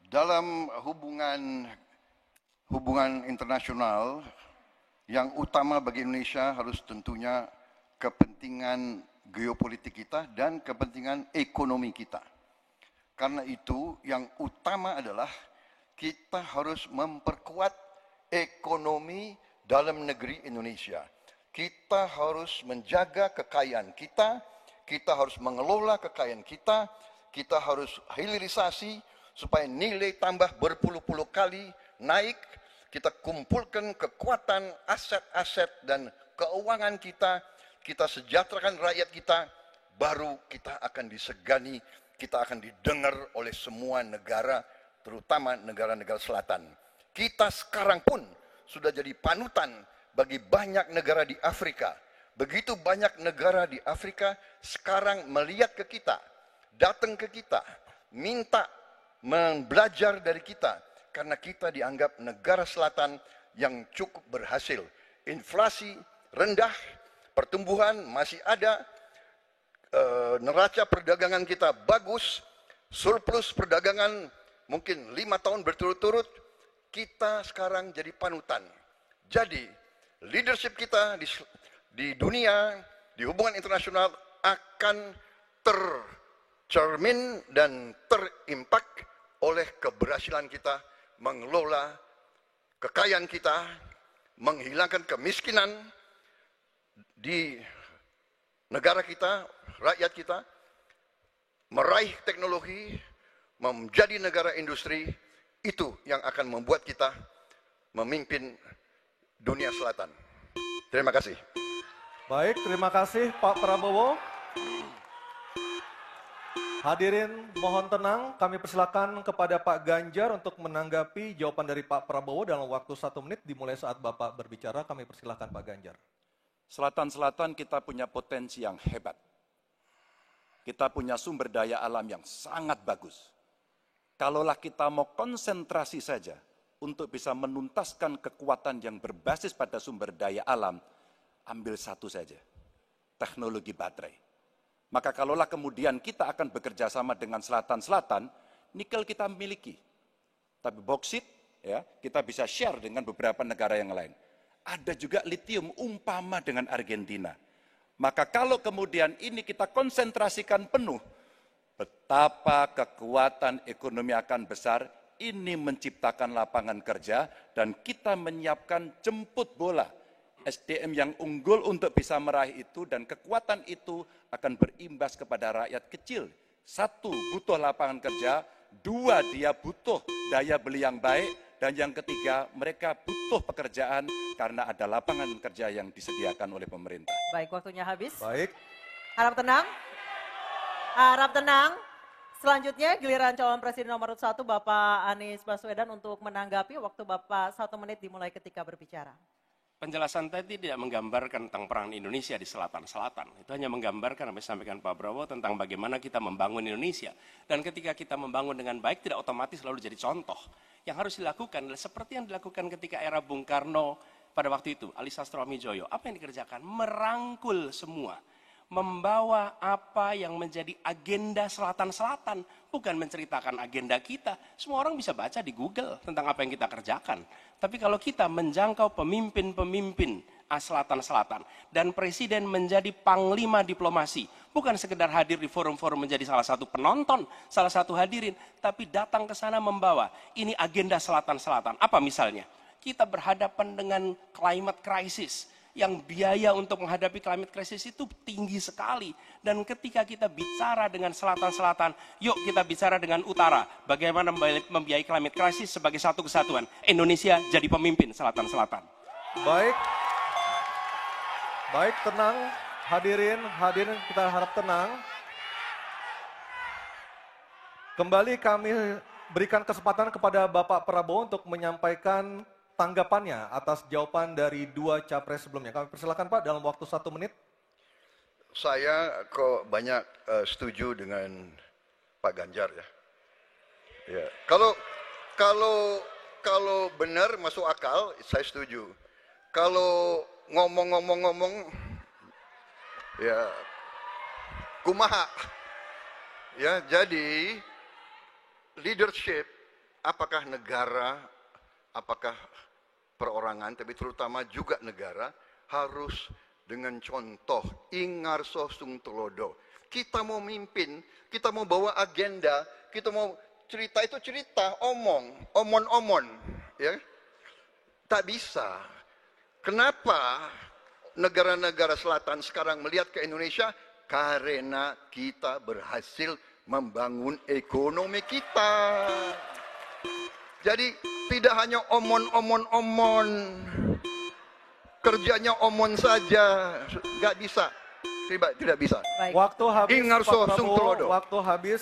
Dalam hubungan internasional, yang utama bagi Indonesia harus tentunya kepentingan geopolitik kita dan kepentingan ekonomi kita. Karena itu yang utama adalah kita harus memperkuat ekonomi dalam negeri Indonesia. Kita harus menjaga kekayaan kita, kita harus mengelola kekayaan kita, kita harus hilirisasi supaya nilai tambah berpuluh-puluh kali naik. Kita kumpulkan kekuatan aset-aset dan keuangan kita, kita sejahterakan rakyat kita, baru kita akan disegani, kita akan didengar oleh semua negara, terutama negara-negara selatan. Kita sekarang pun sudah jadi panutan bagi banyak negara di Afrika. Begitu banyak negara di Afrika sekarang melihat ke kita, datang ke kita, minta belajar dari kita. Karena kita dianggap negara selatan yang cukup berhasil. Inflasi rendah, pertumbuhan masih ada, neraca perdagangan kita bagus, surplus perdagangan mungkin 5 tahun berturut-turut, kita sekarang jadi panutan. Jadi, leadership kita di dunia, di hubungan internasional akan tercermin dan terimpak oleh keberhasilan kita mengelola kekayaan kita, menghilangkan kemiskinan di negara kita, rakyat kita, meraih teknologi, menjadi negara industri, itu yang akan membuat kita memimpin dunia selatan. Terima kasih. Baik, terima kasih Pak Prabowo. Hadirin mohon tenang, kami persilakan kepada Pak Ganjar untuk menanggapi jawaban dari Pak Prabowo dalam waktu 1 menit dimulai saat Bapak berbicara. Kami persilakan Pak Ganjar. Selatan-selatan kita punya potensi yang hebat. Kita punya sumber daya alam yang sangat bagus. Kalaulah kita mau konsentrasi saja untuk bisa menuntaskan kekuatan yang berbasis pada sumber daya alam, ambil satu saja, teknologi baterai. Maka kalaulah kemudian kita akan bekerja sama dengan selatan-selatan, nikel kita miliki. Tapi boksit, ya, kita bisa share dengan beberapa negara yang lain. Ada juga litium umpama dengan Argentina. Maka kalau kemudian ini kita konsentrasikan penuh, betapa kekuatan ekonomi akan besar, ini menciptakan lapangan kerja, dan kita menyiapkan jemput bola SDM yang unggul untuk bisa meraih itu, dan kekuatan itu akan berimbas kepada rakyat kecil. 1, butuh lapangan kerja. 2, dia butuh daya beli yang baik. Dan yang ketiga, mereka butuh pekerjaan karena ada lapangan kerja yang disediakan oleh pemerintah. Baik, waktunya habis. Baik. Harap tenang. Harap tenang. Selanjutnya giliran calon presiden nomor 1 Bapak Anies Baswedan untuk menanggapi. Waktu Bapak 1 menit dimulai ketika berbicara. Penjelasan tadi tidak menggambarkan tentang peran Indonesia di selatan-selatan. Itu hanya menggambarkan apa yang disampaikan Pak Prabowo tentang bagaimana kita membangun Indonesia. Dan ketika kita membangun dengan baik, tidak otomatis lalu jadi contoh. Yang harus dilakukan adalah seperti yang dilakukan ketika era Bung Karno pada waktu itu, Ali Sastroamidjojo. Apa yang dikerjakan? Merangkul semua. Membawa apa yang menjadi agenda selatan-selatan, bukan menceritakan agenda kita. Semua orang bisa baca di Google tentang apa yang kita kerjakan. Tapi kalau kita menjangkau pemimpin-pemimpin selatan-selatan, dan presiden menjadi panglima diplomasi, bukan sekedar hadir di forum-forum menjadi salah satu penonton, salah satu hadirin, tapi datang ke sana membawa, ini agenda selatan-selatan. Apa misalnya? Kita berhadapan dengan climate crisis, yang biaya untuk menghadapi climate crisis itu tinggi sekali. Dan ketika kita bicara dengan selatan-selatan, yuk kita bicara dengan utara. Bagaimana membiayai climate crisis sebagai satu kesatuan. Indonesia jadi pemimpin selatan-selatan. Baik. Baik, tenang. Hadirin kita harap tenang. Kembali kami berikan kesempatan kepada Bapak Prabowo untuk menyampaikan tanggapannya atas jawaban dari 2 capres sebelumnya. Kami persilakan Pak dalam waktu 1 menit. Saya kok banyak setuju dengan Pak Ganjar ya. Ya. Kalau benar masuk akal, saya setuju. Kalau ngomong-ngomong ya kumaha. Ya, jadi leadership apakah negara, apakah perorangan, tapi terutama juga negara harus dengan contoh ingarso sung tulodo. Kita mau mimpin, kita mau bawa agenda, kita mau cerita itu cerita, omon, ya. Tak bisa. Kenapa negara-negara selatan sekarang melihat ke Indonesia? Karena kita berhasil membangun ekonomi kita. Jadi tidak hanya omon, kerjanya omon saja, nggak bisa, tidak bisa. Baik. Waktu habis, Ingarso Pak sung Prabowo, tulodo. waktu habis.